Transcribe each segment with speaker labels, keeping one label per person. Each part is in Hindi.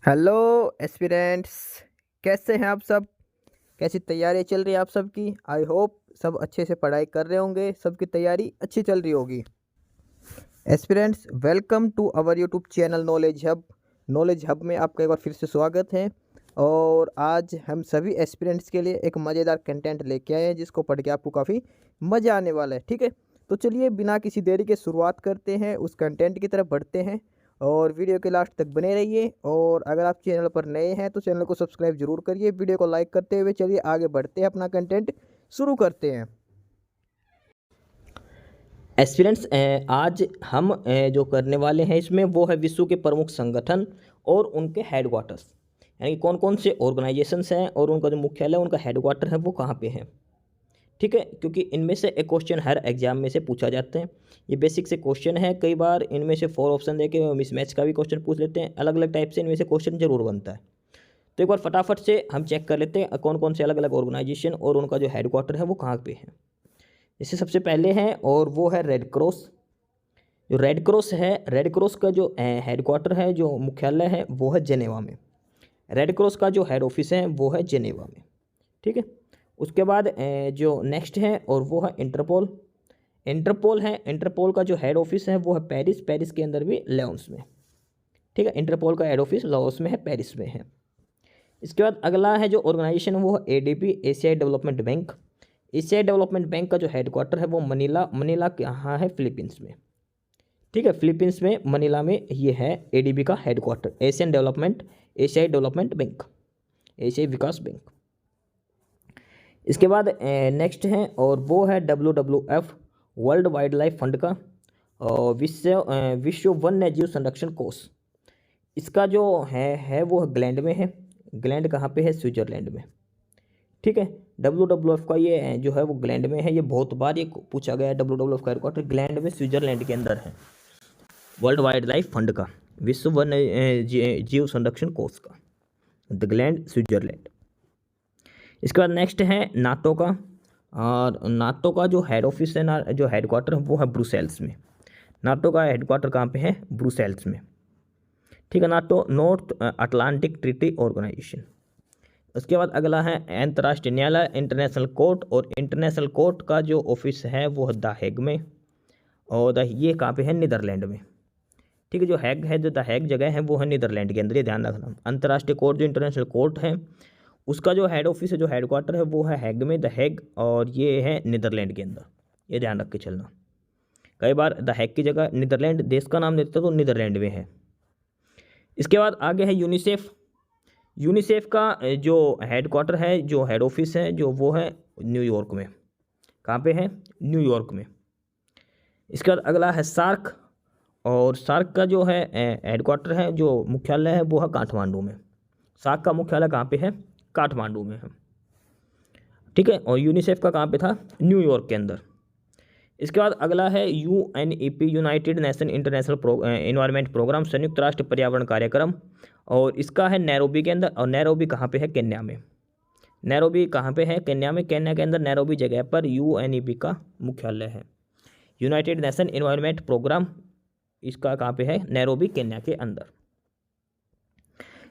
Speaker 1: Hello aspirants. कैसे हैं आप सब? कैसी तैयारी चल रही है आप सबकी? आई होप सब अच्छे से पढ़ाई कर रहे होंगे, सबकी तैयारी अच्छी चल रही होगी। Aspirants, welcome to our YouTube channel knowledge hub. Knowledge hub में आपका एक बार फिर से स्वागत है। और आज हम सभी एस्पिरेंट्स के लिए एक मज़ेदार कंटेंट लेके आए हैं जिसको पढ़ के आपको काफ़ी मज़ा आने वाला है। ठीक है, तो चलिए बिना किसी देरी के शुरुआत करते हैं, उस कंटेंट की तरफ बढ़ते हैं। और वीडियो के लास्ट तक बने रहिए। और अगर आप चैनल पर नए हैं तो चैनल को सब्सक्राइब जरूर करिए। वीडियो को लाइक करते हुए चलिए आगे बढ़ते हैं, अपना कंटेंट शुरू करते हैं।
Speaker 2: एस्पिरेंट्स, आज हम जो करने वाले हैं इसमें वो है विश्व के प्रमुख संगठन और उनके हेडक्वार्टर्स, यानी कौन कौन से ऑर्गेनाइजेशंस हैं और उनका जो मुख्यालय उनका हेडक्वार्टर है वो कहाँ पे है। ठीक है, क्योंकि इनमें से एक क्वेश्चन हर एग्जाम में से पूछा जाता है। ये बेसिक से क्वेश्चन है, कई बार इनमें से 4 ऑप्शन देके मिसमैच का भी क्वेश्चन पूछ लेते हैं। अलग अलग टाइप से इनमें से क्वेश्चन जरूर बनता है। तो एक बार फटाफट से हम चेक कर लेते हैं कौन कौन से अलग अलग ऑर्गेनाइजेशन और उनका जो हेडक्वार्टर है वो कहाँ पे है। इससे सबसे पहले है और वो है रेड क्रॉस। जो रेड क्रॉस है, रेड क्रॉस का जो हेडक्वार्टर है, जो मुख्यालय है वो है जेनेवा में। रेड क्रॉस का जो हेड ऑफिस है वो है जेनेवा में। ठीक है, उसके बाद जो नेक्स्ट है और वो है इंटरपोल। इंटरपोल है, इंटरपोल का जो हेड ऑफिस है वो है पेरिस, पेरिस के अंदर भी लेओन्स में। ठीक है, इंटरपोल का हेड ऑफिस लाओस में है, पेरिस में है। इसके बाद अगला है जो ऑर्गेनाइजेशन है वो है एडीबी, एशियाई डेवलपमेंट बैंक। एशियाई डेवलपमेंट बैंक का जो हेडक्वार्टर है वो मनीला, मनीला कहाँ है? फिलीपींस में। ठीक है, फिलीपींस में मनीला में ये है एडीबी का हेडक्वार्टर, एशियन डेवलपमेंट, एशियाई डेवलपमेंट बैंक, एशियाई विकास बैंक। इसके बाद नेक्स्ट है और वो है WWF, world wild life fund का और विश्व वन्य जीव संरक्षण कोष। इसका जो है वो ग्लैंड में है। ग्लैंड कहाँ पे है? स्विट्जरलैंड में। ठीक है, WWF का ये जो है वो ग्लैंड में है। ये बहुत बार ये पूछा गया है, WWF का हेडक्वार्टर ग्लैंड में स्विट्जरलैंड के अंदर है। वर्ल्ड वाइल्ड लाइफ फंड का, विश्व वन्य जीव संरक्षण कोष का, द ग्लैंड, स्विट्जरलैंड। इसके बाद नेक्स्ट है नाटो का। और नाटो का जो हेड ऑफिस है ना, जो हेडक्वार्टर है वो है ब्रुसेल्स में। नाटो का हेडक्वार्टर कहाँ पे है? ब्रुसेल्स में। ठीक है, NATO north Atlantic treaty organisation. उसके बाद अगला है अंतर्राष्ट्रीय न्यायालय, इंटरनेशनल कोर्ट। और इंटरनेशनल कोर्ट का जो ऑफिस है वो है द हेग में। और ये कहाँ पे है? नीदरलैंड में। ठीक है, जो हैग है, जो द हैग जगह है वो है नीदरलैंड के अंदर, ये ध्यान रखना। अंतर्राष्ट्रीय कोर्ट जो इंटरनेशनल कोर्ट है उसका जो हेड ऑफिस है, जो हेडक्वार्टर है वो है हैग में, द हैग, और ये है नीदरलैंड के अंदर। ये ध्यान रख के चलना, कई बार द हैग की जगह नीदरलैंड देश का नाम देते तो नीदरलैंड में है। इसके बाद आगे है यूनिसेफ। यूनिसेफ का जो हेडक्वार्टर है, जो हेड ऑफिस है जो वो है न्यूयॉर्क में। कहाँ पे है? न्यूयॉर्क में। इसके बाद अगला है सार्क। और सार्क का जो है हेडक्वार्टर है, जो मुख्यालय है वो है काठमांडू में। सार्क का मुख्यालय कहाँ पे है? काठमांडू में है। ठीक है, और यूनिसेफ का कहाँ पे था? न्यूयॉर्क के अंदर। इसके बाद अगला है UNEP, united nation international environment programme, संयुक्त राष्ट्र पर्यावरण कार्यक्रम। और इसका है नैरोबी के अंदर। और नैरोबी कहाँ पे है? केन्या में। नैरोबी कहाँ पे है? केन्या में। केन्या के अंदर नैरोबी जगह पर UNEP का मुख्यालय है, यूनाइटेड नेशन एनवायरनमेंट प्रोग्राम। इसका कहाँ पे है? नैरोबी, केन्या के अंदर।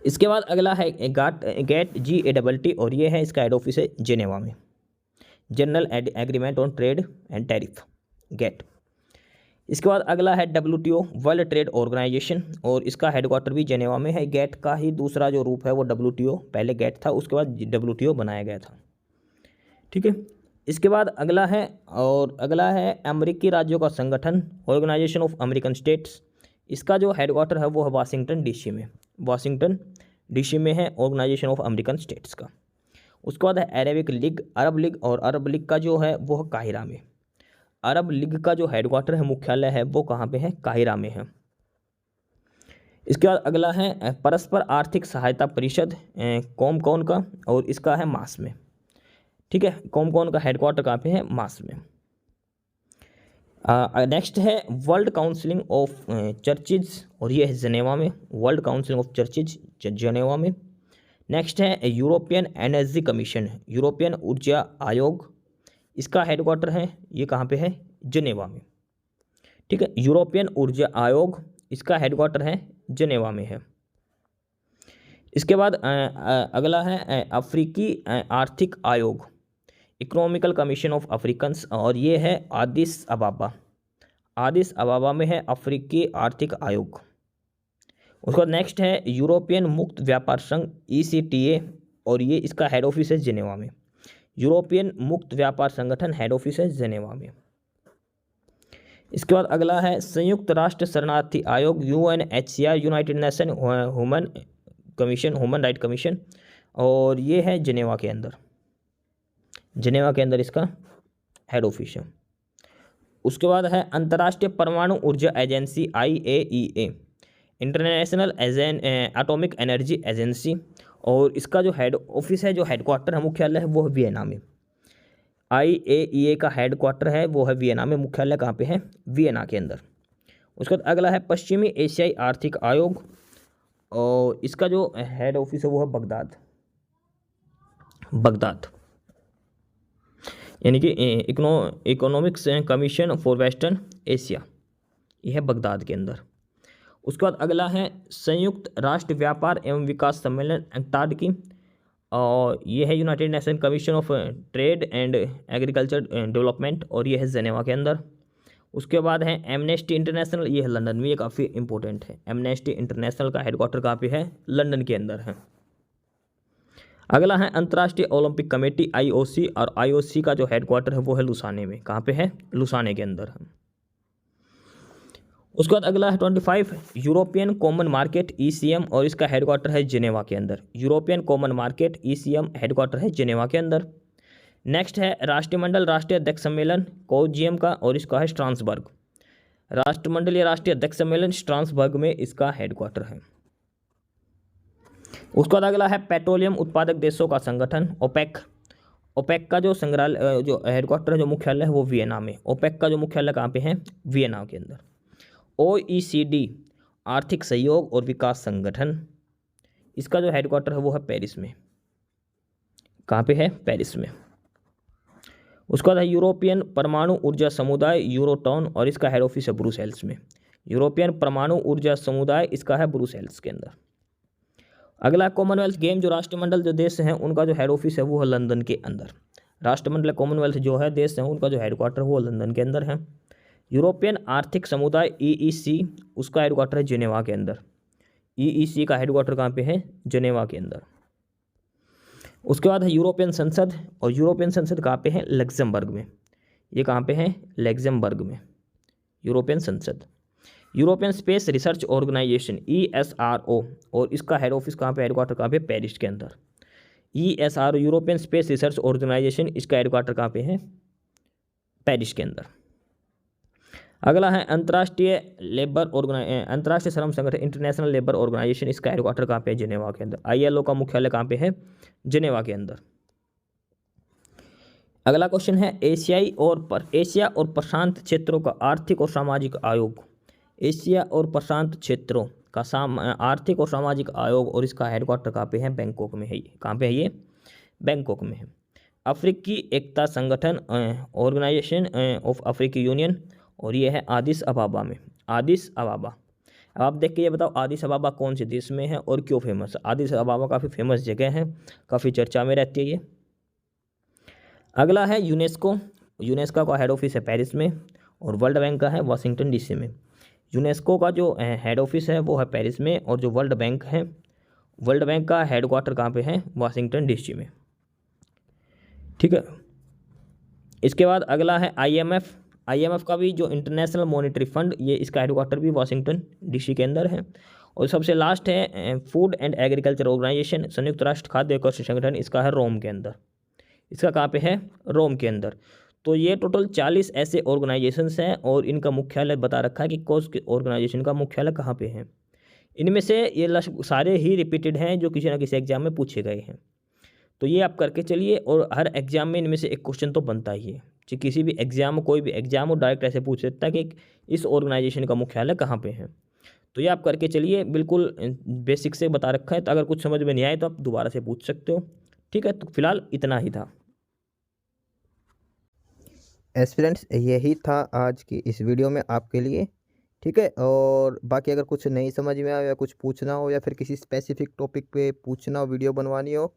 Speaker 2: इसके बाद अगला है GATT, और ये है इसका हेड ऑफिस है जेनेवा में, general agreement on trade and tariff, GATT. इसके बाद अगला है WTO, वर्ल्ड ट्रेड ऑर्गेनाइजेशन। और इसका हेडक्वार्टर भी जेनेवा में है। गेट का ही दूसरा जो रूप है वो WTO, पहले गेट था उसके बाद WTO बनाया गया था। ठीक है, इसके बाद अगला है और अगला है अमेरिकी राज्यों का संगठन, ऑर्गेनाइजेशन ऑफ अमेरिकन स्टेट्स। इसका जो हेडक्वार्टर है वो है वाशिंगटन DC में। वाशिंगटन DC में है ऑर्गेनाइजेशन ऑफ अमेरिकन स्टेट्स का। उसके बाद है अरबिक लीग, अरब लीग। और अरब लीग का जो है वो है काहिरा में। अरब लीग का जो हेडक्वार्टर है, मुख्यालय है वो कहाँ पे है? काहिरा में है। इसके बाद अगला है परस्पर आर्थिक सहायता परिषद, कॉमकॉन का। और इसका है मास में। ठीक है, कॉमकॉन का हेडक्वार्टर कहाँ पे है? मास में। नेक्स्ट है वर्ल्ड काउंसिलिंग ऑफ चर्चिज, और ये है जनेवा में। वर्ल्ड काउंसिलिंग ऑफ चर्चिज, जनेवा में। नेक्स्ट है यूरोपियन एनर्जी कमीशन, यूरोपियन ऊर्जा आयोग। इसका हेडक्वार्टर है, ये कहाँ पे है? जनेवा में। ठीक है, यूरोपियन ऊर्जा आयोग, इसका हेडक्वार्टर है जनेवा में है। इसके बाद अगला है अफ्रीकी आर्थिक आयोग, इकोनॉमिकल कमीशन ऑफ अफ्रीकन्स, और ये है आदिस अबाबा। आदिस अबाबा में है अफ्रीकी आर्थिक आयोग। उसके बाद नेक्स्ट है यूरोपियन मुक्त व्यापार संघ ECTA, और ये इसका हेड ऑफिस है जिनेवा में। यूरोपियन मुक्त व्यापार संगठन हेड ऑफिस है जिनेवा में। इसके बाद अगला है संयुक्त राष्ट्र शरणार्थी आयोग, UNHCR, United nation human commission, human right commission, और ये है जिनेवा के अंदर। जिनेवा के अंदर इसका हेड ऑफिस है। उसके बाद है अंतर्राष्ट्रीय परमाणु ऊर्जा agency IAEA, international atomic energy agency, और इसका जो हेड ऑफिस है, जो हेडक्वार्टर है, मुख्यालय है, वो है वियना में। IAEA का हेडक्वार्टर है वो है वियना में, मुख्यालय कहाँ पे है? वियना के अंदर। उसके बाद अगला है पश्चिमी एशियाई आर्थिक आयोग, और इसका जो हेड ऑफिस है वो है बगदाद। बगदाद यानी कि economics commission for western Asia, यह है बगदाद के अंदर। उसके बाद अगला है संयुक्त राष्ट्र व्यापार एवं विकास सम्मेलन अंटार्कटिकी, और ये है United nation commission of trade and agriculture development, और ये है जेनेवा के अंदर। उसके बाद है एमनेस्टी इंटरनेशनल, ये है लंदन में, ये काफ़ी इंपॉर्टेंट है। एमनेस्टी इंटरनेशनल का हेडक्वार्टर कहाँ पे है? लंदन के अंदर है। अगला है अंतर्राष्ट्रीय ओलंपिक कमेटी IOC, और IOC का जो हेडक्वार्टर है वो है लुसाने में। कहाँ पे है? लुसाने के अंदर है। उसके बाद अगला है 25 यूरोपियन कॉमन मार्केट ECM, और इसका हेडक्वार्टर है जिनेवा के अंदर। European common market ECM headquarter है जिनेवा के अंदर। नेक्स्ट है राष्ट्रमंडल राष्ट्रीय अध्यक्ष सम्मेलन COGM का, और इसका है स्ट्रासबर्ग। राष्ट्रमंडलीय राष्ट्रीय अध्यक्ष सम्मेलन स्ट्रासबर्ग में इसका हेडक्वार्टर है। उसके बाद अगला है पेट्रोलियम उत्पादक देशों का संगठन OPEC। OPEC का जो संग्रहालय, जो हेडक्वार्टर है, जो मुख्यालय है वो वियना में। OPEC का जो मुख्यालय कहाँ पे है? वियना के अंदर। OECD आर्थिक सहयोग और विकास संगठन, इसका जो हेडक्वार्टर है वो है पेरिस में। कहाँ पे है? पेरिस में। उसके बाद है यूरोपियन परमाणु ऊर्जा समुदाय यूरोटॉन, और इसका हेड ऑफिस है ब्रुसेल्स में। यूरोपियन परमाणु ऊर्जा समुदाय, इसका है ब्रुसेल्स के अंदर। अगला कॉमनवेल्थ गेम, जो राष्ट्रमंडल जो देश हैं उनका जो हेड ऑफिस है वो है लंदन के अंदर। राष्ट्रमंडल कॉमनवेल्थ जो है देश हैं उनका जो हेडक्वार्टर है वो लंदन के अंदर है। यूरोपियन आर्थिक समुदाय EEC, उसका हेडक्वार्टर है जिनेवा के अंदर। EEC का हेडक्वार्टर कहाँ पे है? जिनेवा के अंदर। उसके बाद है यूरोपियन संसद, और यूरोपियन संसद कहाँ पे है? लग्जमबर्ग में। ये कहाँ पे है? लग्जमबर्ग में यूरोपियन संसद। European space research organisation ESRO, और इसका हेड ऑफिस कहाँ पे? हेडक्वार्टर कहाँ पे? पेरिस के अंदर। ESRO European space research organisation, इसका हेडक्वार्टर कहाँ पे है? पेरिस के अंदर। अगला है अंतर्राष्ट्रीय श्रम संगठन इंटरनेशनल लेबर ऑर्गेनाइजेशन, इसका हेडक्वार्टर कहाँ पे है? जिनेवा के अंदर। ILO का मुख्यालय कहाँ पे है? जिनेवा के अंदर। अगला क्वेश्चन है एशिया और प्रशांत क्षेत्रों का आर्थिक और सामाजिक आयोग। एशिया और प्रशांत क्षेत्रों का आर्थिक और सामाजिक आयोग, और इसका हेडक्वार्टर कहाँ पे है? बैंकॉक में है। कहाँ पे है ये? बैंकॉक में है। अफ्रीकी एकता संगठन ऑर्गेनाइजेशन ऑफ अफ्रीकी यूनियन, और ये है आदिस अबाबा में। आदिस अबाबा। अब आप देख के ये बताओ आदिस अबाबा कौन से देश में है और क्यों फेमस है? आदिस अबाबा काफ़ी फेमस जगह है, काफ़ी चर्चा में रहती है ये। अगला है यूनेस्को। यूनेस्को का हेड ऑफिस है पेरिस में, और वर्ल्ड बैंक का है वाशिंगटन DC में। यूनेस्को का जो हेड ऑफिस है वो है पेरिस में, और जो वर्ल्ड बैंक है, वर्ल्ड बैंक का हेडक्वार्टर कहाँ पे है? वाशिंगटन DC में। ठीक है। इसके बाद अगला है IMF का भी जो इंटरनेशनल मॉनेटरी फंड, ये इसका हेडक्वार्टर भी वाशिंगटन DC के अंदर है। और सबसे लास्ट है फूड एंड एग्रीकल्चर ऑर्गेनाइजेशन, संयुक्त राष्ट्र खाद्य और कृषि संगठन, इसका है रोम के अंदर। इसका कहाँ पे है? रोम के अंदर। तो ये टोटल 40 ऐसे ऑर्गेनाइजेशंस हैं, और इनका मुख्यालय बता रखा है कि कौन ऑर्गेनाइजेशन का मुख्यालय कहाँ पे है। इनमें से ये सारे ही रिपीटेड हैं जो किसी ना किसी एग्जाम में पूछे गए हैं। तो ये आप करके चलिए, और हर एग्जाम में इनमें से एक क्वेश्चन तो बनता ही है। कि किसी भी एग्जाम, कोई भी एग्जाम हो, डायरेक्ट ऐसे पूछ सकता है कि इस ऑर्गेनाइजेशन का मुख्यालय कहाँ पे है। तो ये आप करके चलिए, बिल्कुल बेसिक से बता रखा है। तो अगर कुछ समझ में नहीं आए तो आप दोबारा से पूछ सकते हो। ठीक है, तो फिलहाल इतना ही था।
Speaker 1: एस्पिरेंट्स, यही था आज की इस वीडियो में आपके लिए। ठीक है। और बाकी अगर कुछ नहीं समझ में आया या कुछ पूछना हो या फिर किसी स्पेसिफिक टॉपिक पे पूछना हो, वीडियो बनवानी हो,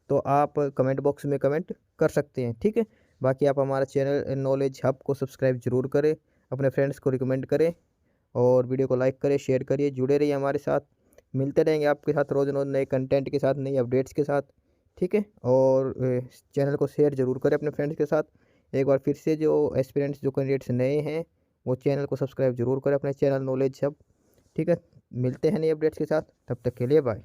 Speaker 1: तो आप कमेंट बॉक्स में कमेंट कर सकते हैं। ठीक है। बाकी आप हमारा चैनल नॉलेज हब को सब्सक्राइब ज़रूर करें, अपने फ्रेंड्स को रिकमेंड करें और वीडियो को लाइक करें, शेयर करिए, जुड़े रहिए हमारे साथ। मिलते रहेंगे आपके साथ रोज़ रोज़ नए कंटेंट के साथ, नई अपडेट्स के साथ। ठीक है। और चैनल को शेयर ज़रूर करें अपने फ्रेंड्स के साथ। एक बार फिर से जो एस्पिरेंट्स, जो कैंडिडेट्स नए हैं, वो चैनल को सब्सक्राइब ज़रूर करें, अपने चैनल नॉलेज हब। ठीक है। मिलते हैं नई अपडेट्स के साथ, तब तक के लिए बाय।